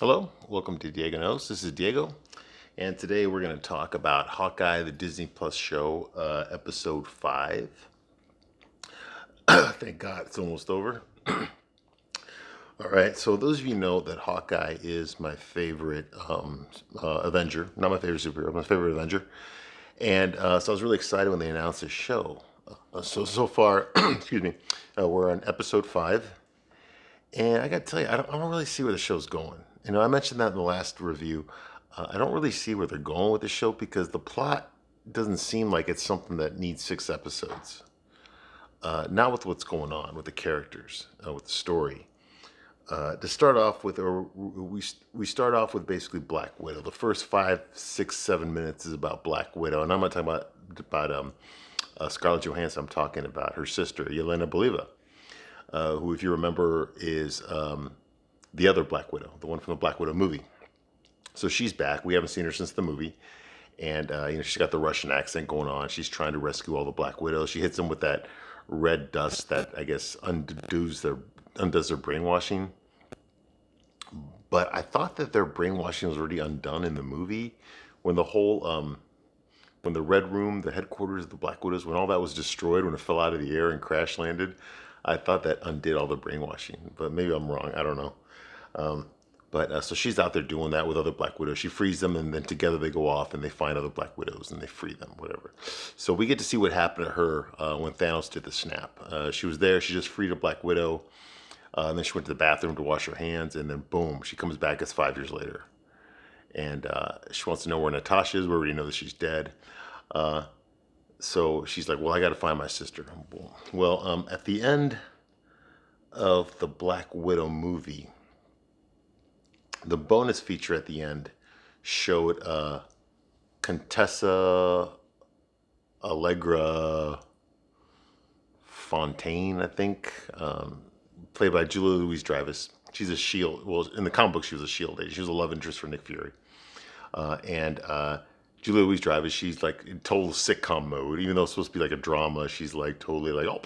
Hello, welcome to Diego Knows. This is Diego, and today we're going to talk about Hawkeye, the Disney Plus show, episode 5. Thank God it's almost over. All right, so those of you know that Hawkeye is my favorite Avenger, not my favorite superhero, my favorite Avenger. And so I was really excited when they announced this show. So far, excuse me, we're on episode 5. And I got to tell you, I don't really see where the show's going. I mentioned that in the last review. I don't really see where they're going with the show because the plot doesn't seem like it's something that needs 6 episodes. Not with what's going on with the characters, with the story. To start off with, we start off with basically Black Widow. The first 5, 6, 7 minutes is about Black Widow, and I'm not talking about Scarlett Johansson. I'm talking about her sister, Yelena Belova, who, if you remember, is the other Black Widow, the one from the Black Widow movie. So she's back. We haven't seen her since the movie. And, she's got the Russian accent going on. She's trying to rescue all the Black Widows. She hits them with that red dust that, I guess, undoes their brainwashing. But I thought that their brainwashing was already undone in the movie when when the Red Room, the headquarters of the Black Widows, when all that was destroyed, when it fell out of the air and crash landed. I thought that undid all the brainwashing, but maybe I'm wrong. I don't know. But so she's out there doing that with other Black Widows. She frees them, and then together they go off and they find other Black Widows and they free them, whatever. So we get to see what happened to her when Thanos did the snap. She was there. She just freed a Black Widow. And then she went to the bathroom to wash her hands, and then boom, she comes back as 5 years later. And she wants to know where Natasha is. We already know that she's dead. So she's like, well, I got to find my sister. Well, at the end of the Black Widow movie, the bonus feature at the end showed Contessa Allegra Fontaine, I think, played by Julia Louis-Dreyfus. She's a S.H.I.E.L.D. Well, in the comic book, she was a S.H.I.E.L.D. She was a love interest for Nick Fury. And Julia Louis-Dreyfus, she's like in total sitcom mode. Even though it's supposed to be like a drama, she's like totally like, like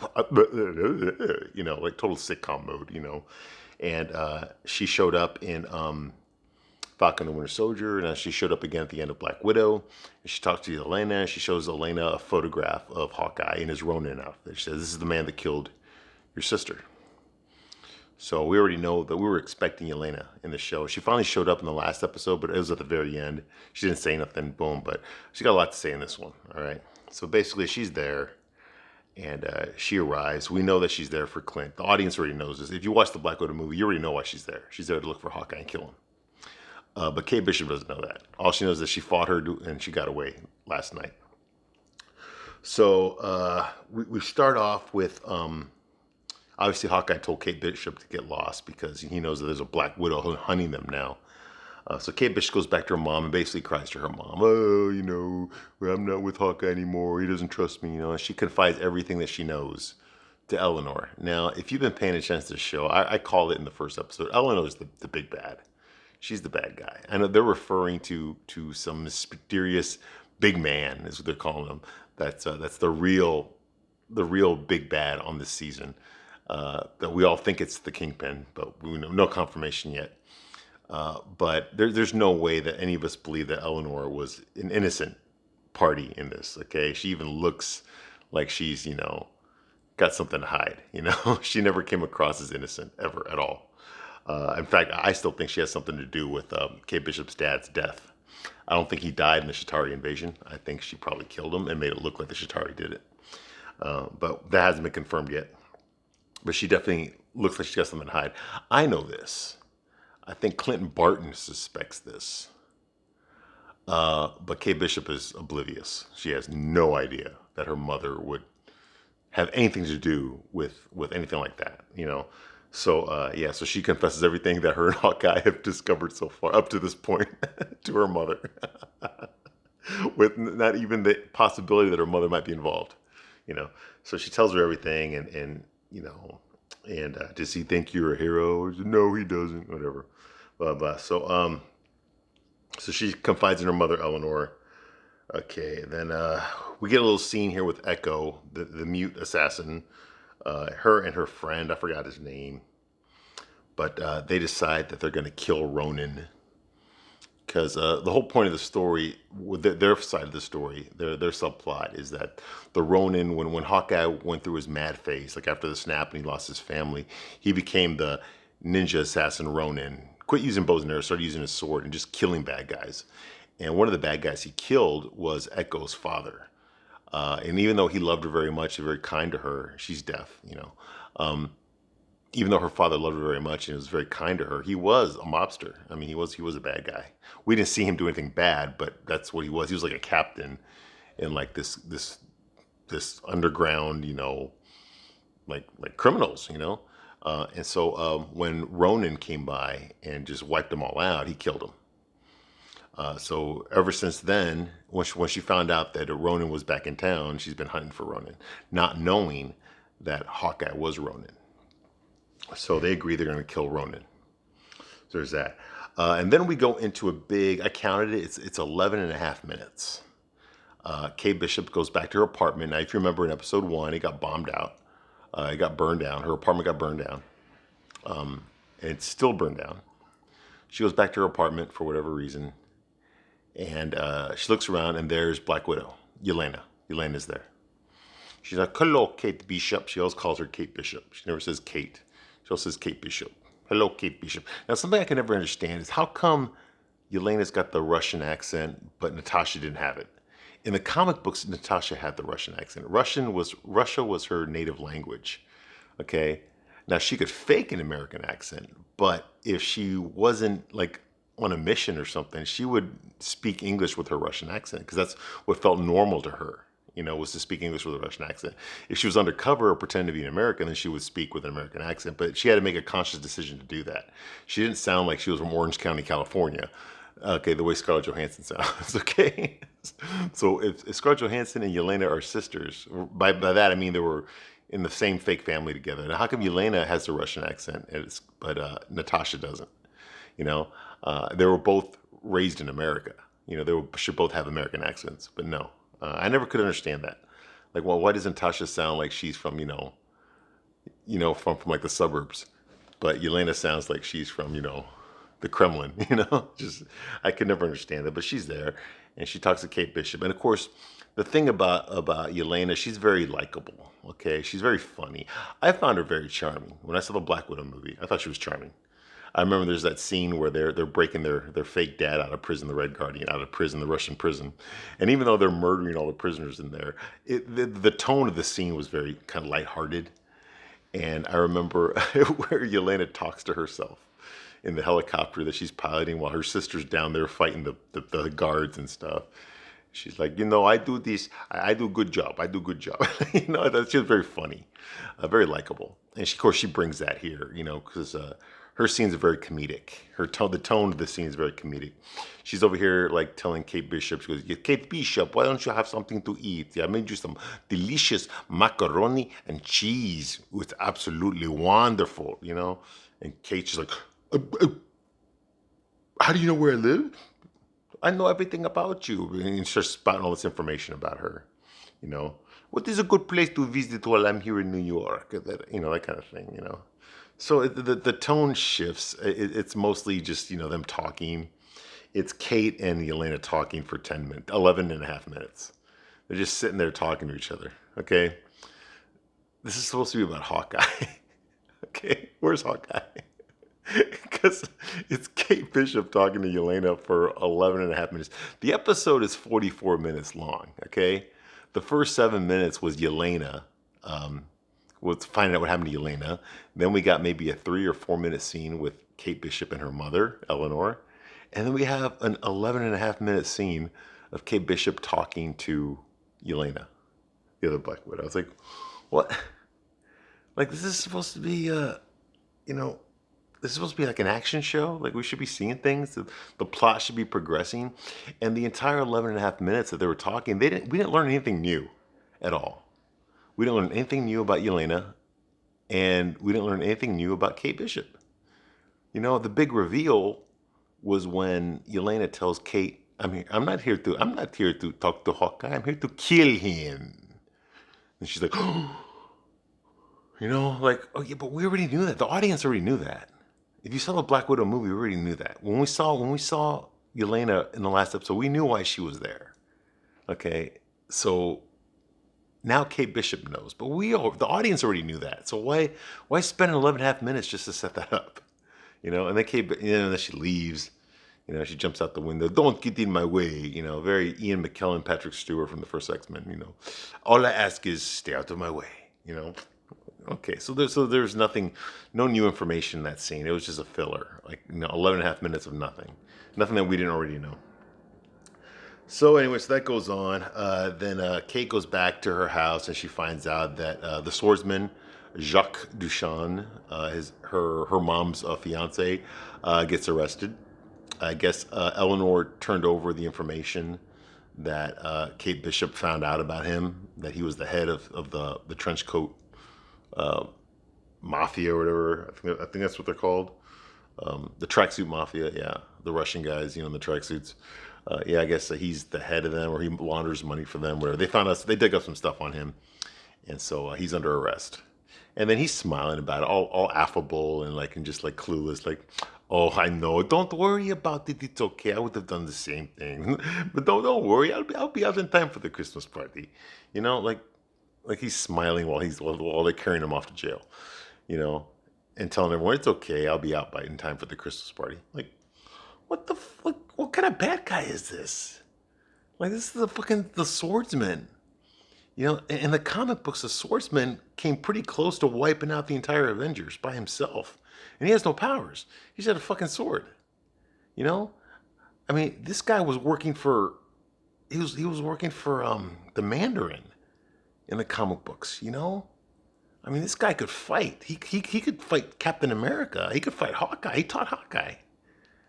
total sitcom mode. And she showed up in Falcon and the Winter Soldier, and she showed up again at the end of Black Widow. And she talks to Elena. She shows Elena a photograph of Hawkeye in his Ronin outfit. She says, "This is the man that killed your sister." So we already know that we were expecting Elena in the show. She finally showed up in the last episode, but it was at the very end. She didn't say nothing, boom, but she got a lot to say in this one, all right? So basically, she's there, and she arrives. We know that she's there for Clint. The audience already knows this. If you watch the Black Widow movie, you already know why she's there. She's there to look for Hawkeye and kill him. But Kate Bishop doesn't know that. All she knows is that she fought her and she got away last night. So we start off with, obviously Hawkeye told Kate Bishop to get lost because he knows that there's a Black Widow hunting them now. So Kate Bishop goes back to her mom and basically cries to her mom. Oh, I'm not with Hawkeye anymore. He doesn't trust me, And she confides everything that she knows to Eleanor. Now, if you've been paying attention to the show, I called it in the first episode. Eleanor is the big bad. She's the bad guy. I know they're referring to some mysterious big man, is what they're calling him. That's the real big bad on this season. That we all think it's the Kingpin, but we know no confirmation yet. But there's no way that any of us believe that Eleanor was an innocent party in this. Okay, she even looks like she's got something to hide. She never came across as innocent ever at all. In fact, I still think she has something to do with Kate Bishop's dad's death. I don't think he died in the Chitauri invasion. I think she probably killed him and made it look like the Chitauri did it. But that hasn't been confirmed yet. But she definitely looks like she's got something to hide. I know this. I think Clinton Barton suspects this. But Kate Bishop is oblivious. She has no idea that her mother would have anything to do with anything like that, So, so she confesses everything that her and Hawkeye have discovered so far up to this point to her mother. With not even the possibility that her mother might be involved, So she tells her everything and does he think you're a hero? No, he doesn't, whatever. Blah, blah. So she confides in her mother, Eleanor. Okay, then we get a little scene here with Echo, the mute assassin. Her and her friend, I forgot his name. but they decide that they're going to kill Ronan because the whole point of the story, with their side of the story, their subplot is that the Ronin, when Hawkeye went through his mad phase, like after the snap and he lost his family, he became the ninja assassin Ronin. Quit using bows and arrows, started using his sword and just killing bad guys. And one of the bad guys he killed was Echo's father. And even though he loved her very much and very kind to her, she's deaf, you know. Even though her father loved her very much and was very kind to her, he was a mobster. I mean, he was a bad guy. We didn't see him do anything bad, but that's what he was. He was like a captain in like this underground, you know, like criminals, you know. And so when Ronan came by and just wiped them all out, he killed them. So ever since then, when she found out that Ronan was back in town, she's been hunting for Ronan, not knowing that Hawkeye was Ronan. So they agree they're going to kill Ronan. So there's that. And then we go into a big, I counted it, it's 11 and a half minutes. Kate Bishop goes back to her apartment. Now, if you remember in episode 1, it got bombed out. It got burned down. Her apartment got burned down. And it's still burned down. She goes back to her apartment for whatever reason. And she looks around and there's Black Widow, Yelena. Yelena's there. She's like, hello, Kate Bishop. She always calls her Kate Bishop. She never says Kate. She also says Kate Bishop. Hello, Kate Bishop. Now, something I can never understand is how come Yelena's got the Russian accent, but Natasha didn't have it? In the comic books, Natasha had the Russian accent. Russia was her native language. Okay? Now, she could fake an American accent, but if she wasn't like on a mission or something, she would speak English with her Russian accent because that's what felt normal to her. You know, was to speak English with a Russian accent. If she was undercover or pretending to be an American, then she would speak with an American accent. But she had to make a conscious decision to do that. She didn't sound like she was from Orange County, California. Okay, the way Scarlett Johansson sounds. Okay, so if Scarlett Johansson and Yelena are sisters, by that I mean they were in the same fake family together. Now, how come Yelena has the Russian accent, but Natasha doesn't? You know, they were both raised in America. You know, should both have American accents, but no. I never could understand that. Like, well, why doesn't Tasha sound like she's from, from like the suburbs, but Yelena sounds like she's from, the Kremlin, Just, I could never understand that, but she's there, and she talks to Kate Bishop. And of course, the thing about Yelena, she's very likable, okay? She's very funny. I found her very charming. When I saw the Black Widow movie, I thought she was charming. I remember there's that scene where they're breaking their fake dad out of prison, the Red Guardian out of prison, the Russian prison, and even though they're murdering all the prisoners in there, the tone of the scene was very kind of lighthearted. And I remember where Yelena talks to herself in the helicopter that she's piloting while her sister's down there fighting the guards and stuff. She's like, I do this, I do good job, I do good job. That's just very funny, very likable. And of course, she brings that here, because her scenes are very comedic. The tone of the scene is very comedic. She's over here like telling Kate Bishop, she goes, Kate Bishop, why don't you have something to eat? I made you some delicious macaroni and cheese. It's absolutely wonderful, And Kate's just like, how do you know where I live? I know everything about you. And he starts spouting all this information about her, What is a good place to visit while I'm here in New York? That kind of thing, So the tone shifts. It's mostly just, them talking. It's Kate and Yelena talking for 11 and a half minutes. They're just sitting there talking to each other, okay? This is supposed to be about Hawkeye, okay? Where's Hawkeye? Because it's Kate Bishop talking to Yelena for 11 and a half minutes. The episode is 44 minutes long, okay? The first 7 minutes was Yelena, was finding out what happened to Yelena. Then we got maybe a 3 or 4 minute scene with Kate Bishop and her mother, Eleanor. And then we have an 11 and a half minute scene of Kate Bishop talking to Yelena, the other Black Widow. I was like, what? Like, this is supposed to be, this is supposed to be like an action show. Like, we should be seeing things. The plot should be progressing. And the entire 11 and a half minutes that they were talking, we didn't learn anything new at all. We didn't learn anything new about Yelena, and we didn't learn anything new about Kate Bishop. The big reveal was when Yelena tells Kate, I'm not here to talk to Hawkeye. I'm here to kill him. And she's like, oh, oh yeah, but we already knew that. The audience already knew that. if you saw the Black Widow movie, we already knew that. When we saw Yelena in the last episode, we knew why she was there. Okay, so now Kate Bishop knows, but the audience already knew that. So why spend 11.5 minutes just to set that up? And then then she leaves. She jumps out the window. Don't get in my way. Very Ian McKellen, Patrick Stewart from the first X-Men. All I ask is stay out of my way. Okay, so there's nothing, no new information in that scene. It was just a filler, 11.5 minutes of nothing that we didn't already know. So anyway, so that goes on. Then Kate goes back to her house and she finds out that the swordsman Jacques Duchan, her mom's fiance, gets arrested. I guess Eleanor turned over the information that Kate Bishop found out about him, that he was the head of the trench coat mafia or whatever. I think that's what they're called. The tracksuit mafia, yeah, the Russian guys, in the tracksuits. Yeah, I guess he's the head of them, or he launders money for them. Whatever. They dug up some stuff on him, and so he's under arrest. And then he's smiling about it, all affable and just clueless, oh, I know. Don't worry about it. It's okay. I would have done the same thing, but don't worry. I'll be out in time for the Christmas party. Like he's smiling while they're carrying him off to jail, and telling everyone it's okay. I'll be out in time for the Christmas party. What kind of bad guy is this? This is the swordsman. In the comic books, the swordsman came pretty close to wiping out the entire Avengers by himself. And he has no powers. He's got a fucking sword. I mean, this guy was working for, he was working for the Mandarin in the comic books, I mean, this guy could fight. He could fight Captain America. He could fight Hawkeye. He taught Hawkeye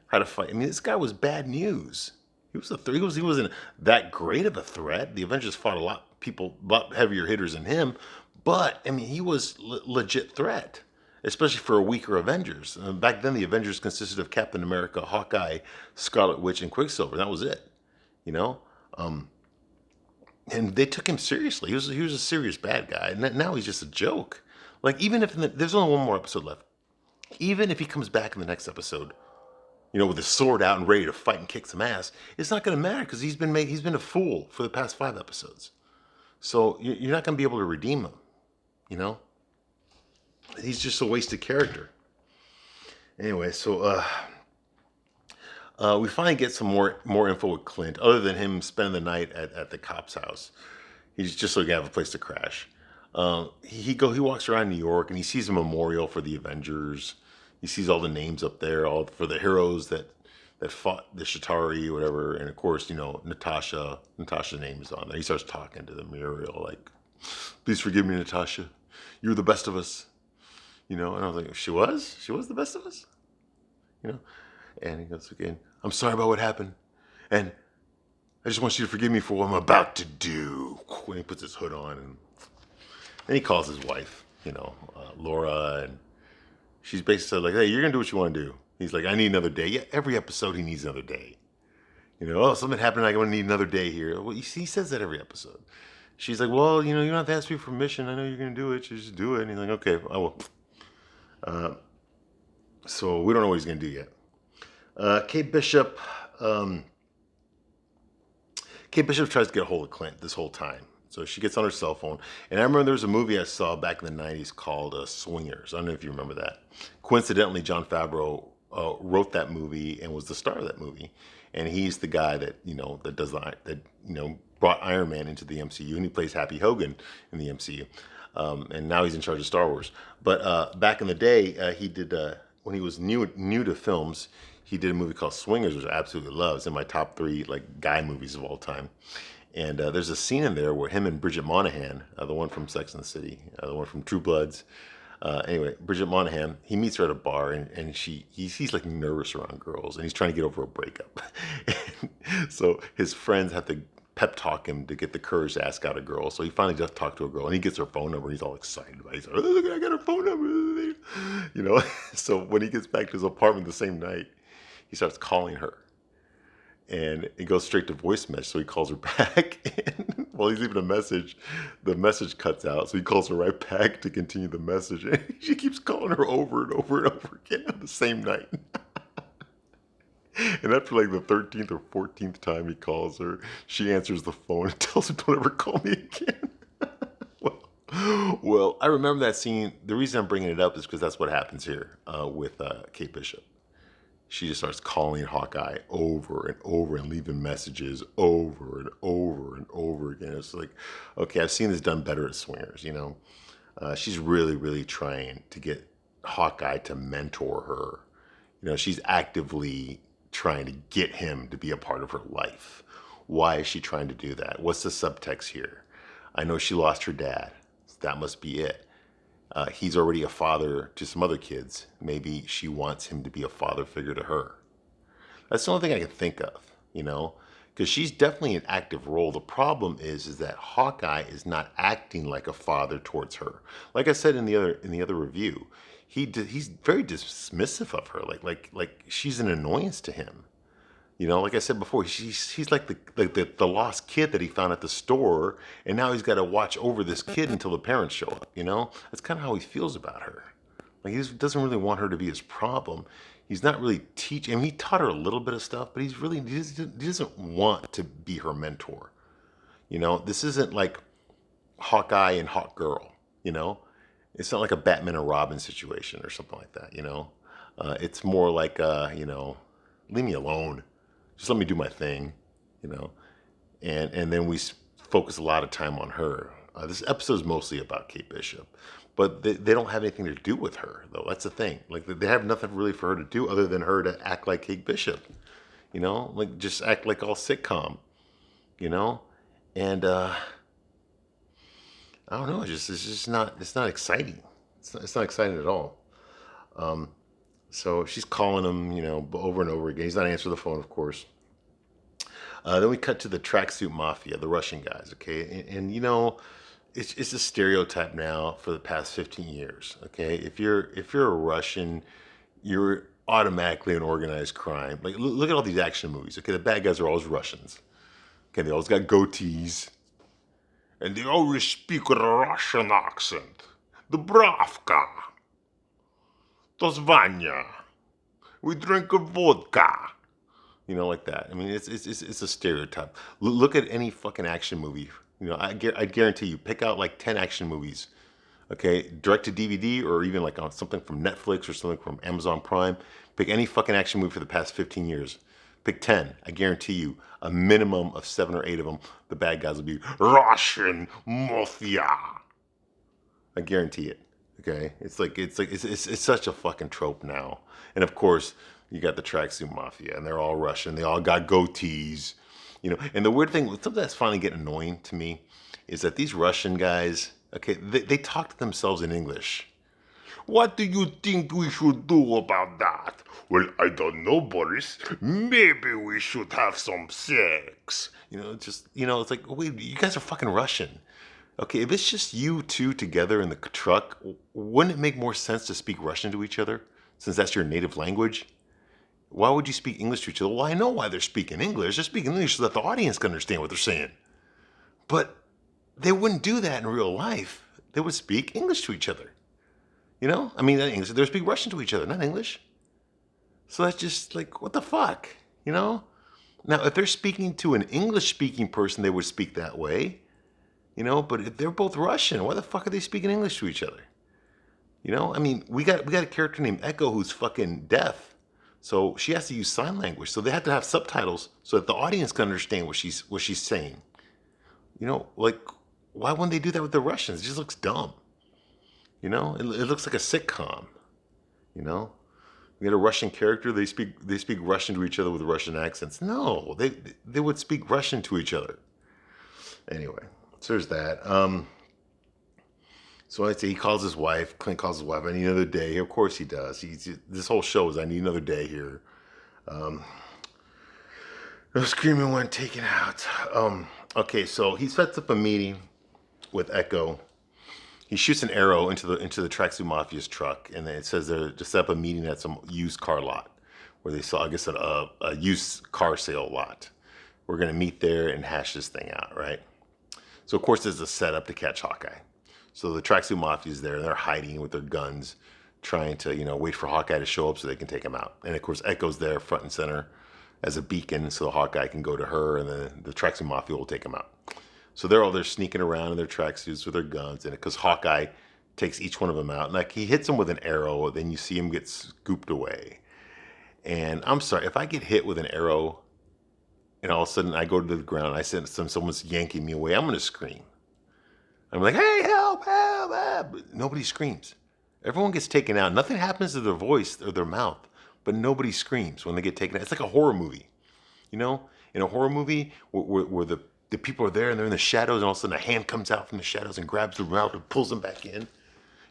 how to fight. I mean, this guy was bad news. He wasn't that great of a threat. The Avengers fought a lot heavier hitters than him, but I mean, he was legit threat, especially for a weaker Avengers. Back then, the Avengers consisted of Captain America, Hawkeye, Scarlet Witch, and Quicksilver. That was it, and they took him seriously. He was a serious bad guy, and now he's just a joke. Even if there's only one more episode left, even if he comes back in the next episode, with his sword out and ready to fight and kick some ass, it's not going to matter because he's been a fool for the past 5 episodes. So you're not going to be able to redeem him, He's just a wasted character. Anyway, so we finally get some more info with Clint, other than him spending the night at the cop's house. He's just so he can have a place to crash. He walks around New York and he sees a memorial for the Avengers. He sees all the names up there, all for the heroes that fought the Chitauri, whatever. And of course, Natasha's name is on there. He starts talking to the Muriel, please forgive me, Natasha. You were the best of us. And I was like, she was the best of us? And he goes again, I'm sorry about what happened. And I just want you to forgive me for what I'm about to do. When he puts his hood on, and then he calls his wife, Laura, and she's basically hey, you're going to do what you want to do. He's like, I need another day. Yeah, every episode he needs another day. Something happened, I'm going to need another day here. Well, he says that every episode. She's like, well, you don't have to ask me for permission. I know you're going to do it. You just do it. And he's like, okay, I will. So we don't know what he's going to do yet. Kate Bishop tries to get a hold of Clint this whole time. So she gets on her cell phone. And I remember there was a movie I saw back in the 90s called Swingers. I don't know if you remember that. Coincidentally, Jon Favreau wrote that movie and was the star of that movie. And he's the guy that, brought Iron Man into the MCU. And he plays Happy Hogan in the MCU. And now he's in charge of Star Wars. But back in the day, he did, when he was new to films, he did a movie called Swingers, which I absolutely love. It's in my top 3 guy movies of all time. And there's a scene in there where him and Bridget Monahan, the one from Sex and the City, the one from True Bloods. Anyway, Bridget Monahan, he meets her at a bar, and he's nervous around girls, and he's trying to get over a breakup. So his friends have to pep talk him to get the courage to ask out a girl. So he finally does talk to a girl, and he gets her phone number. And he's all excited about it. He's like, oh, look, I got her phone number. So when he gets back to his apartment the same night, he starts calling her. and it goes straight to voice message. So he calls her back, and while he's leaving a message, the message cuts out. So he calls her right back to continue the message. And she keeps calling her over and over and over again on the same night. And after like the 13th or 14th time he calls her, she answers the phone and tells him, "Don't ever call me again." Well, I remember that scene. The reason I'm bringing it up is because that's what happens here with Kate Bishop. She just starts calling Hawkeye over and over and leaving messages over and over and over again. It's like, okay, I've seen this done better at Swingers, you know. She's really, really trying to get Hawkeye to mentor her. You know, she's actively trying to get him to be a part of her life. Why is she trying to do that? What's the subtext here? I know she lost her dad. So that must be it. He's already a father to some other kids. Maybe she wants him to be a father figure to her. That's the only thing I can think of, you know, because she's definitely an active role. The problem is that Hawkeye is not acting like a father towards her. Like I said in the other review, he's very dismissive of her. Like she's an annoyance to him. You know, like I said before, he's like the lost kid that he found at the store, and now he's got to watch over this kid until the parents show up. You know, that's kind of how he feels about her. Like he doesn't really want her to be his problem. He's not really teaching. I mean, he taught her a little bit of stuff, but he doesn't want to be her mentor. You know, this isn't like Hawkeye and Hawk Girl. You know, it's not like a Batman and Robin situation or something like that. You know, it's more like you know, leave me alone. Just let me do my thing, you know, and then we focus a lot of time on her. This episode is mostly about Kate Bishop, but they don't have anything to do with her, though. That's the thing. Like, they have nothing really for her to do other than her to act like Kate Bishop, you know, like just act like all sitcom, you know, and I don't know. It's not exciting. It's not exciting at all. So she's calling him, you know, over and over again. He's not answering the phone, of course. Then we cut to the tracksuit mafia, the Russian guys, okay? And you know, it's a stereotype now for the past 15 years, okay? If you're a Russian, you're automatically an organized crime. Like, look at all these action movies, okay? The bad guys are always Russians. Okay, they always got goatees. And they always speak with a Russian accent. Dubravka. Vanya, we drink a vodka, you know, like that. I mean, it's a stereotype. Look at any fucking action movie. You know, I guarantee you, pick out like 10 action movies, okay, direct to DVD or even like on something from Netflix or something from Amazon Prime. Pick any fucking action movie for the past 15 years. Pick 10. I guarantee you, a minimum of 7 or 8 of them, the bad guys will be Russian mafia. I guarantee it. Okay, it's such a fucking trope now. And of course, you got the tracksuit mafia, and they're all Russian. They all got goatees, you know. And the weird thing, something that's finally getting annoying to me, is that these Russian guys, okay, they talk to themselves in English. What do you think we should do about that? Well, I don't know, Boris. Maybe we should have some sex. You know, just, you know, it's like, wait, you guys are fucking Russian. Okay, if it's just you two together in the truck, wouldn't it make more sense to speak Russian to each other, since that's your native language? Why would you speak English to each other? Well, I know why they're speaking English. They're speaking English so that the audience can understand what they're saying. But they wouldn't do that in real life. They would speak English to each other. You know? I mean, not English. They would speak Russian to each other, not English. So that's just like, what the fuck? You know? Now, if they're speaking to an English-speaking person, they would speak that way. You know, but if they're both Russian, why the fuck are they speaking English to each other? You know, I mean, we got a character named Echo who's fucking deaf, so she has to use sign language. So they have to have subtitles so that the audience can understand what she's saying. You know, like, why wouldn't they do that with the Russians? It just looks dumb. You know, it looks like a sitcom. You know, we got a Russian character. They speak Russian to each other with Russian accents. No, they would speak Russian to each other. Anyway. So there's that. So I say he calls his wife. Clint calls his wife. I need another day. Of course he does. This whole show is I need another day here. No screaming when taken out. Okay, so he sets up a meeting with Echo. He shoots an arrow into the tracksuit mafia's truck, and then it says they're to set up a meeting at some used car lot where they saw, I guess, a used car sale lot. We're going to meet there and hash this thing out, right? So, of course, there's a setup to catch Hawkeye. So the tracksuit mafia is there, and they're hiding with their guns, trying to, wait for Hawkeye to show up so they can take him out. And, of course, Echo's there front and center as a beacon so Hawkeye can go to her, and then the tracksuit mafia will take him out. So they're all there sneaking around in their tracksuits with their guns, and because Hawkeye takes each one of them out, and like he hits them with an arrow, then you see him get scooped away. And I'm sorry, if I get hit with an arrow and all of a sudden I go to the ground, I sense someone's yanking me away, I'm going to scream. I'm like, hey, help, help, help. But nobody screams. Everyone gets taken out. Nothing happens to their voice or their mouth, but nobody screams when they get taken out. It's like a horror movie. In a horror movie where the people are there and they're in the shadows, and all of a sudden a hand comes out from the shadows and grabs their mouth and pulls them back in.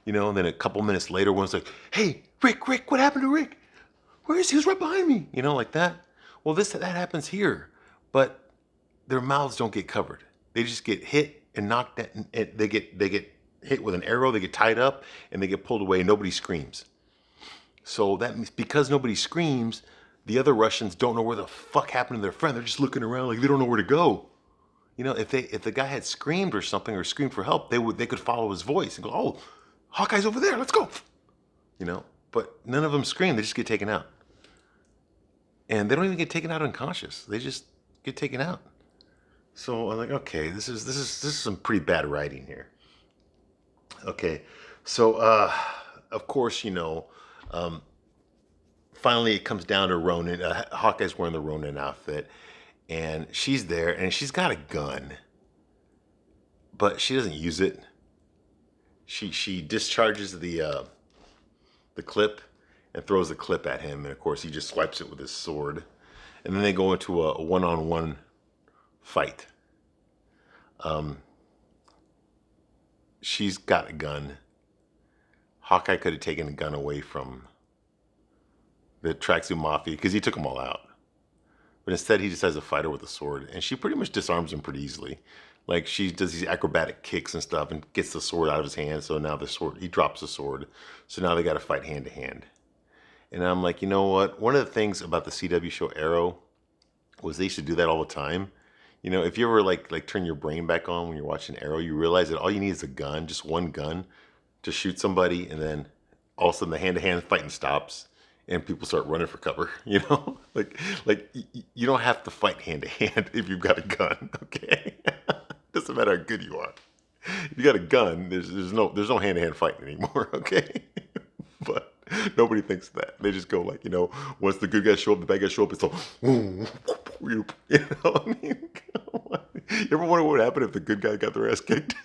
And then a couple minutes later, one's like, hey, Rick, what happened to Rick? Where is he? He was right behind me. Like that. Well, that happens here, but their mouths don't get covered. They just get hit and knocked out, and they get hit with an arrow, they get tied up, and they get pulled away, and nobody screams. So that means because nobody screams, the other Russians don't know where the fuck happened to their friend. They're just looking around like they don't know where to go. If the guy had screamed or something or screamed for help, they could follow his voice and go, oh, Hawkeye's over there, let's go. But none of them scream, they just get taken out. And they don't even get taken out unconscious. They just get taken out. So I'm like, okay, this is some pretty bad writing here. Okay, so of course, finally it comes down to Ronin. Hawkeye's wearing the Ronin outfit, and she's there, and she's got a gun, but she doesn't use it. She discharges the clip and throws the clip at him, and of course he just swipes it with his sword, and then they go into a one-on-one fight. She's got a gun. Hawkeye could have taken the gun away from the tracksuit mafia because he took them all out. But instead he decides to fight her with a sword, and she pretty much disarms him pretty easily. Like she does these acrobatic kicks and stuff and gets the sword out of his hand. So now he drops the sword. So now they got to fight hand to hand. And I'm like, you know what? One of the things about the CW show Arrow was they used to do that all the time. If you ever like turn your brain back on when you're watching Arrow, you realize that all you need is a gun, just one gun, to shoot somebody, and then all of a sudden the hand-to-hand fighting stops, and people start running for cover. Like you don't have to fight hand-to-hand if you've got a gun. Okay, doesn't matter how good you are. If you got a gun, there's no hand-to-hand fighting anymore. Okay, but nobody thinks that. They just go like, once the good guys show up, the bad guys show up, it's all, what I mean? You ever wonder what would happen if the good guy got their ass kicked?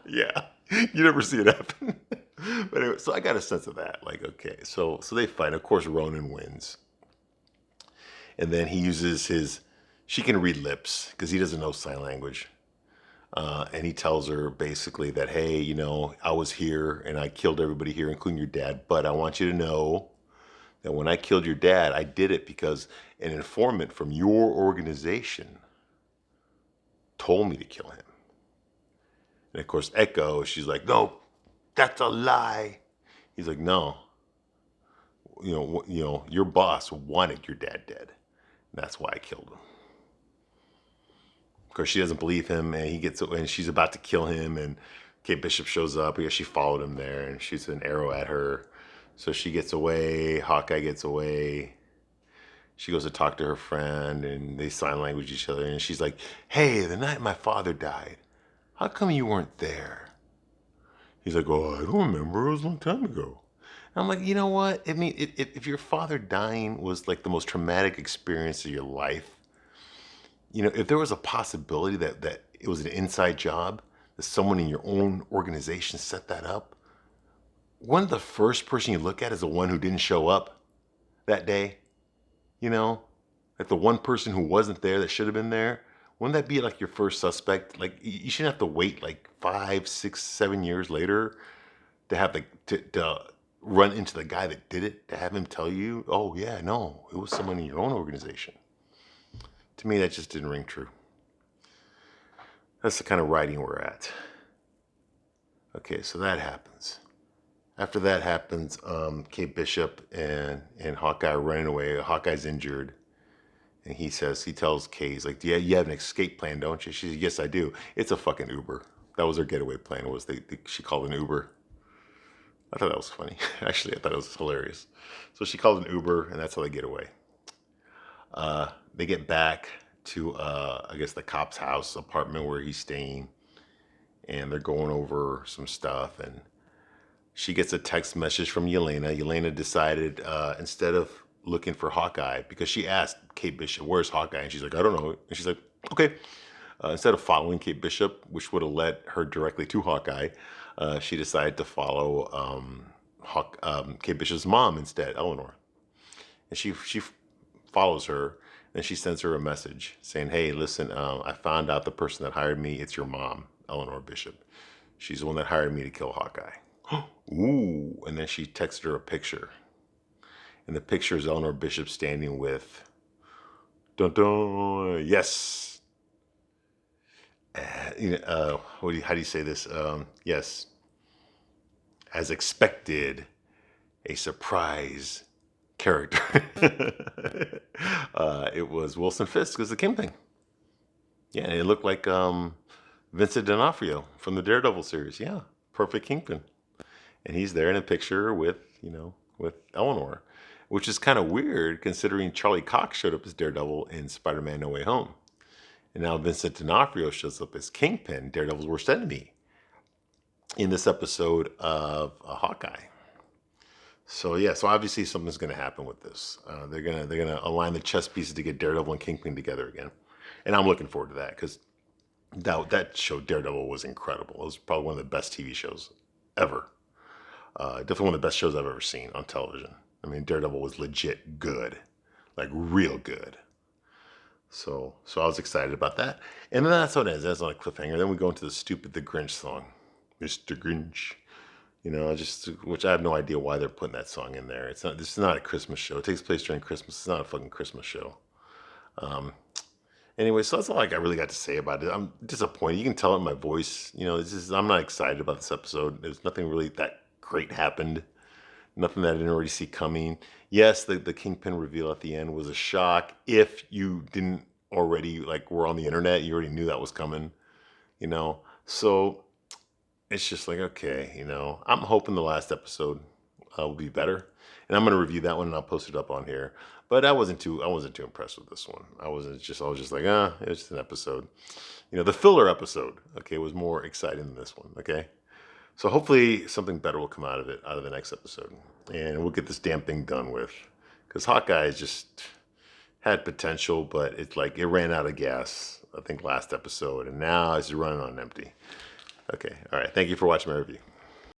Yeah, you never see it happen. But anyway, so I got a sense of that. Like, okay, so they fight. Of course, Ronan wins. And then he uses she can read lips because he doesn't know sign language. And he tells her basically that, hey, I was here and I killed everybody here, including your dad. But I want you to know that when I killed your dad, I did it because an informant from your organization told me to kill him. And of course, Echo, she's like, no, that's a lie. He's like, no, your boss wanted your dad dead. And that's why I killed him. Of course, she doesn't believe him, and she's about to kill him, and Kate Bishop shows up. Yeah, she followed him there, and shoots an arrow at her. So she gets away. Hawkeye gets away. She goes to talk to her friend, and they sign language each other. And she's like, hey, the night my father died, how come you weren't there? He's like, oh, I don't remember. It was a long time ago. And I'm like, you know what? I mean, if your father dying was like the most traumatic experience of your life, if there was a possibility that it was an inside job, that someone in your own organization set that up, wouldn't the first person you look at is the one who didn't show up that day? Like the one person who wasn't there that should have been there. Wouldn't that be like your first suspect? Like you shouldn't have to wait like 5, 6, 7 years later to have to run into the guy that did it, to have him tell you, oh yeah, no, it was someone in your own organization. To me, that just didn't ring true. That's the kind of writing we're at. Okay, so that happens. After that happens, Kate Bishop and Hawkeye are running away. Hawkeye's injured. And he tells Kay, he's like, "Yeah, you have an escape plan, don't you?" She says, "Yes, I do. It's a fucking Uber." That was their getaway plan. Was she called an Uber? I thought that was funny. Actually, I thought it was hilarious. So she called an Uber, and that's how they get away. They get back to, I guess, the cop's house apartment where he's staying, and they're going over some stuff. And she gets a text message from Yelena. Yelena decided, instead of looking for Hawkeye, because she asked Kate Bishop, "Where's Hawkeye?" And she's like, "I don't know." And she's like, "Okay." Instead of following Kate Bishop, which would have led her directly to Hawkeye, she decided to follow Kate Bishop's mom instead, Eleanor. And she follows her, and she sends her a message saying, "Hey, listen, I found out the person that hired me. It's your mom, Eleanor Bishop. She's the one that hired me to kill Hawkeye." Ooh. And then she texted her a picture. And the picture is Eleanor Bishop standing with, dun dun, yes. How do you say this? Yes. As expected, a surprise character. It was Wilson Fisk as the Kingpin. Yeah, it looked like Vincent D'Onofrio from the Daredevil series. Yeah, perfect Kingpin. And he's there in a picture with, with Eleanor, which is kind of weird considering Charlie Cox showed up as Daredevil in Spider-Man No Way Home. And now Vincent D'Onofrio shows up as Kingpin, Daredevil's worst enemy, in this episode of Hawkeye. So yeah, so obviously something's going to happen with this. They're gonna align the chess pieces to get Daredevil and Kingpin together again, and I'm looking forward to that because that show Daredevil was incredible. It was probably one of the best TV shows ever. Definitely one of the best shows I've ever seen on television. I mean, Daredevil was legit good, like real good. So I was excited about that, and then that's how it ends. That's on a cliffhanger. Then we go into the Grinch song, Mr. Grinch. Which I have no idea why they're putting that song in there. It's not. This is not a Christmas show. It takes place during Christmas. It's not a fucking Christmas show. Anyway, so that's all I really got to say about it. I'm disappointed. You can tell it in my voice. I'm not excited about this episode. There's nothing really that great happened. Nothing that I didn't already see coming. Yes, the Kingpin reveal at the end was a shock. If you didn't already were on the internet, you already knew that was coming. So it's just like, okay, I'm hoping the last episode will be better, and I'm gonna review that one and I'll post it up on here. But I wasn't too impressed with this one. I was just like, it was just an episode. The filler episode, okay, was more exciting than this one. Okay, so hopefully something better will come out of the next episode, and we'll get this damn thing done with. Because Hawkeye just had potential, but it's like it ran out of gas, I think, last episode, and now it's running on empty. Okay, all right. Thank you for watching my review.